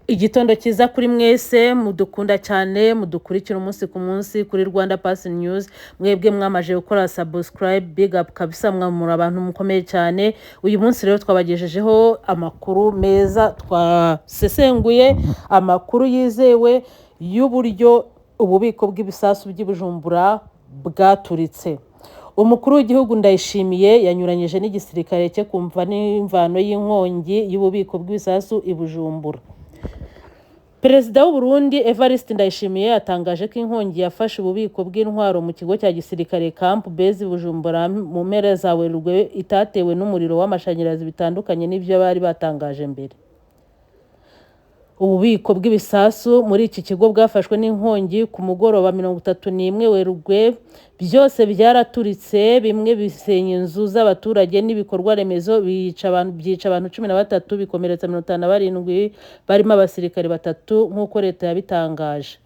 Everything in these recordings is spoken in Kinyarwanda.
Igitondo cyiza kuri mwese mudukunda cyane mudukurikira umunsi ku munsi kuri Rwanda Pass News mwebwe mwamaje gukora subscribe big up kabisa mwamura abantu mukomeye cyane uyu munsi rero twabagejejeho amakuru meza twasesenguye amakuru yizewe y'uburyo ububiko bw'ibisasu by'Ibujumbura bwaturitse. Umukuru w'igihugu Ndayishimiye yanyuranyije n'igisirikare cye kumva n'imvano y'inkongi y'ububiko bw'ibisasu i Bujumbura. Perezida w'u Burundi Evariste Ndayishimiye yatangaje ko inkongi yafashe ububiko bw'intwaro mu kigo cya gisirikare Camp Base Bujumbura mu mpera za Werurwe itatewe n'umuriro w'amashanyarazi bitandukanye n'ibyo bari batangaje mbere. Ububiko bw'ibisasu muri iki kigo bwafashwe n'inkongi ku mugoroba 31 Werurwe byose byaraturitse bimwe bisenya inzu z'abaturage n'ibikorwa remezo byica abantu 13 bikomeretsa 57 barimo abasirikare 3 nk'uko leta yabitangaje.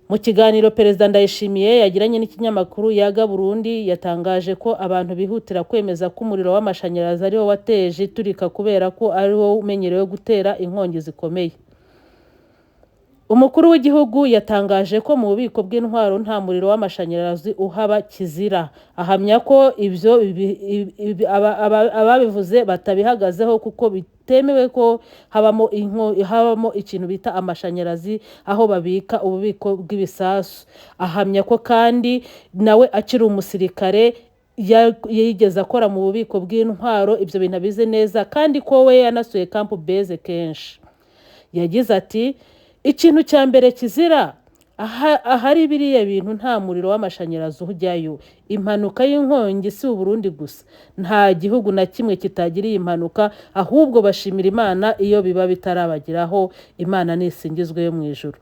Mu kiganiro Perezida Ndayishimiye yagiranye n'ikinyamakuru Yaga Burundi yatangaje ko abantu bihutira kwemeza ko umuriro w'amashanyarazi ariwo wateje iturika kubera ko ariwo umenyerewe gutera inkongi zikomeye. Umukuru w'igihugu yatangaje ko mu bubiko bw'intwaro nta muriro w'amashanyarazi uhaba kizira. Ahamya ko ibyo ababivuze batabihagazeho kuko bitemewe ko habamo ikintu bita amashanyarazi aho babika ububiko bw'ibisasu. Ahamya ko kandi nawe akiri umusirikare yigeze akora mu bubiko bw'intwaro ibyo bintu abize neza kandi ko we yanasuye Camp Base kenshi. Yagize ati ikintu cya mbere kizira ahari biriya bintu nta muriro w'amashanyarazi ujyayo. Impanuka y'inkongi si u Burundi gusa, nta gihugu na kimwe kitagiriye impanuka, ahubwo bashimira Imana iyo biba bitarabagiraho. Imana nisingizwe yo mu ijuru.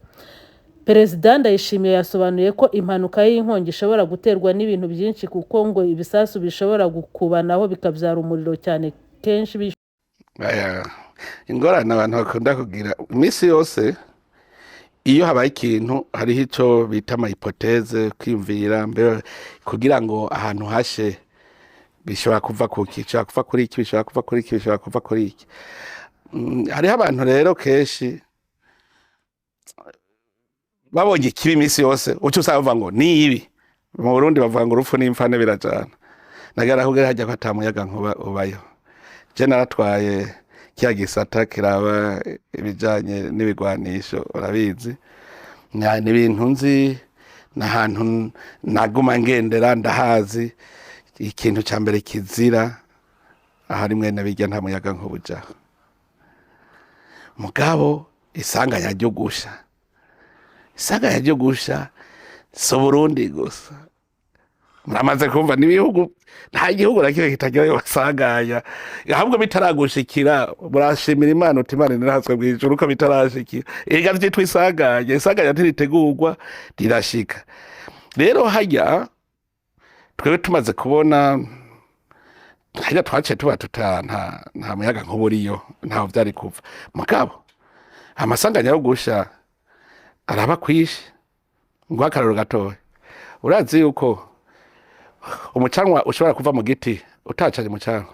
Perezida Ndayishimiye yasobanuye ko impanuka y'inkongi ishobora guterwa n'ibintu byinshi kuko ngo ibisasu bishobora gukubanaho bikabyara umuriro cyane kenshi. Ingorane abantu bakunda kugira iminsi yose iyo habaye ikintu hariho icyo bita amahipoteze kwiyumvira mbere kugira ngo ahantu hashe bishobora kuva ku iki, bishobora kuva kuri iki, bishobora kuva kuri iki, bishobora kuva kuri iki. Hariho abantu rero kenshi babonye ikibi iminsi yose ucyo usaba bavuga ngo ni ibi. Mu Burundi bavuga ngo urupfu n'imfane birajana. Nagara kugira hajya ko atamuyaga nkuba ubayo. Je naratwaye kiya gisata kiraba ibijanye n'ibigwanisho urabizi ni ibintu nzi n'ahantu naguma ngendera ndahazi. Ikintu cya mbere kizira ahari mwene bijya nta muyaga nkubuja mugabo isanganya ryo gusha so Burundi gusa muramaze kumva n'ibihugu nta gihugu na kimwe kitagira basanganya ahubwo bitaragushikira burashimira Imana utimana nirahatswe bw'ijuru uko bitarashikira ega vyitwa isanganya ntiritegurwa rirashika. Rero hajya twebwe tumaze kubona hajya twaciye tuba nta muyaga nk'uburiyo ntaho byari kuva mugabo amasanganya yo gusha araba kwishe ngo akararo gatoya. Urazi yuko umucanwa ushobora kuva mu giti utacanye umucanwa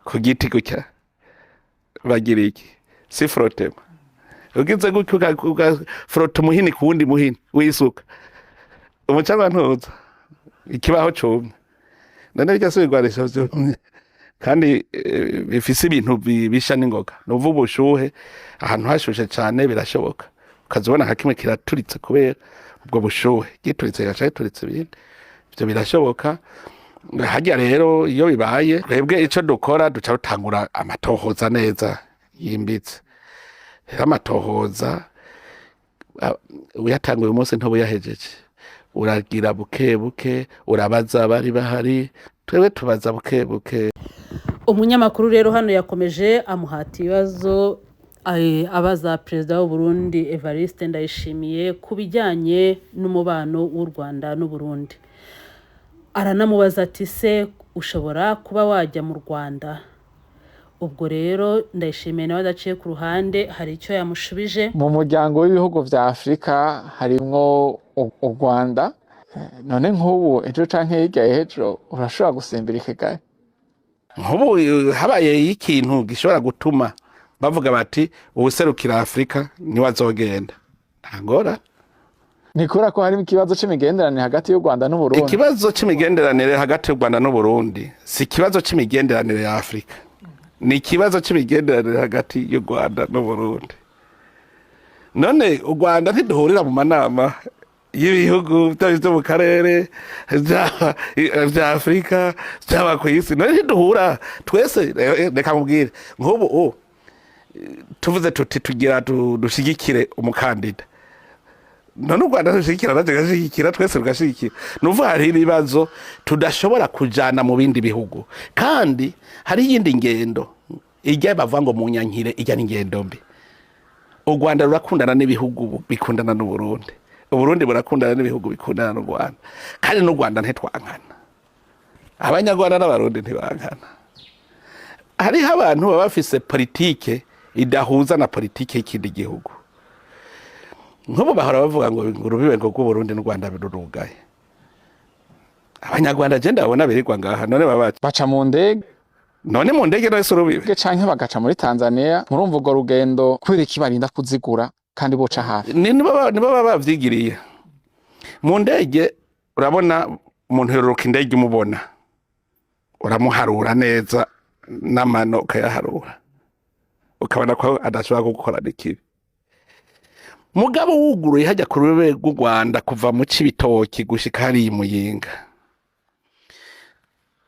ku giti gutya bagira iki si frotema ugize gutya frota umuhini ku wundi muhini wisuka umucanwa ntuza ikibaho cumye none byasubirwanisha byo kandi bifise ibintu bisha n'ingoga nuvuga ubushuhe ahantu hashushe cyane birashoboka ukazibona nka kimwe kiraturitse kubera ubwo bushuhe gituritse yacaye turitse ibindi ibyo birashoboka. Hajya rero iyo bibaye twebwe icyo dukora duca rutangura amatohoza neza yimbitse. Amatohoza uyatanguye umunsi ntobo yahejeje uragira buke buke urabaza bari bahari twebwe tubaza buke buke. Umunyamakuru rero hano yakomeje amuhata ibibazo abaza Perezida w'u Burundi Evariste Ndayishimiye ku bijyanye n'umubano w'u Rwanda n'u Burundi. Aranamubaza ati se ushobora kuba wajya mu Rwanda? Ubwo rero Ndayishimiye nawe adaciye ku ruhande hari icyo yamushubije. Mu muryango w'ibihugu vya Afrika harimwo u Rwanda, none nk'ubu ejo canke hirya y'ejo urashobora gusimbira i Kigali? Nk'ubu habaye ikintu gishobora gutuma bavuga bati uwuserukira Afrika niwe azogenda nta ngorane. Nikura ko harimo ikibazo c'imigenderanire hagati y'u Rwanda n'u Burundi. Ikibazo c'imigenderanire hagati y'u Rwanda n'u Burundi si ikibazo c'imigenderanire ya Afrika, ni ikibazo c'imigenderanire hagati y'u Rwanda n'u Burundi. None u Rwanda ntiduhurira mu manama y'ibihugu byo mu karere bya Afrika byaba ku isi, none ntiduhura twese. Reka mubwire nk'ubu tuvuze tuti tugira dushigikire umukandida, none u Rwanda rushigikira natwe gashigikira, twese rugashigikira. Nuvuga hari ibibazo tudashobora kujana mu bindi bihugu, kandi hari yindi ngendo ijya bavuga ngo mu nyankire ijya n'ingendo mbi. U Rwanda rurakundana n'ibihugu bikundana n'u Burundi, u Burundi burakundana n'ibihugu bikundana n'u Rwanda, kandi n'u Rwanda ntitwankana, abanyarwanda n'abarundi ntibangana. Hariho abantu baba bafise politike idahuza na politike y'ikindi gihugu. Nk'ubu bahora bavuga ngo urubibe ngo rw'Uburundi n'u Rwanda birurugaye. Abanyarwanda je ndabona birirwa ngaha, none baca mu ndege, none mu ndege no urubibe canke bagaca muri Tanzania. Murumva urwo rugendo kubera iki barinda kuzigura kandi boca hafi? Nibo bavyigiriye. Mu ndege urabona umuntu yoruka indege umubona, uramuharura neza n'amano ukayaharura, ukabona ko adashobora gukora n'ikibi. Mugabo wuguruye hajya ku rubebe rw'u Rwanda kuva mu Cibitoki gushika hari Muyinga,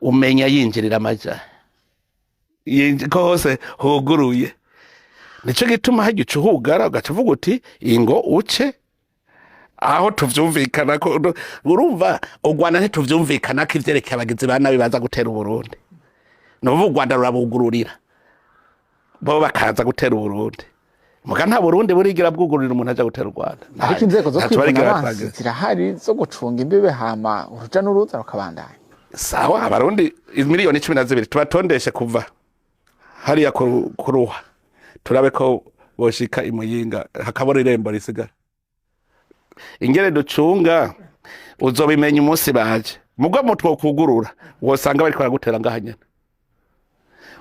umenya yinjirira amaja ko hose huguruye. Nico gituma hajya ucuhugara ugacuvuga uti ingo uce aho tuvyumvikana ko. Urumva u Rwanda ntituvyumvikana ko ivyerekeye abagizi ba nabi baza gutera u Burundi, nuvuga u Rwanda rurabugururira bo bakaza gutera u Burundi. Muga nta Burundi burigira bwugururira umuntu aja gutera u Rwanda. Ariko inzego zo kwivuna abansi zirahari zo gucunga imbibe, hama uruja n'uruza rukabandanya. Sawa, abarundi miliyoni 12 tubatondeshe kuva hariya kuruha, turabe ko boshika imuyinga hakabora irembo risigara. Ingere ducunga uzobimenya umunsi baje. Mugwa mutwo kugurura wosanga bari kwagutera ngahanyana.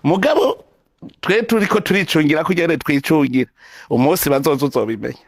Mugabo twe turiko turicungira kugere twicungira umunsi bazoza uzobimenya.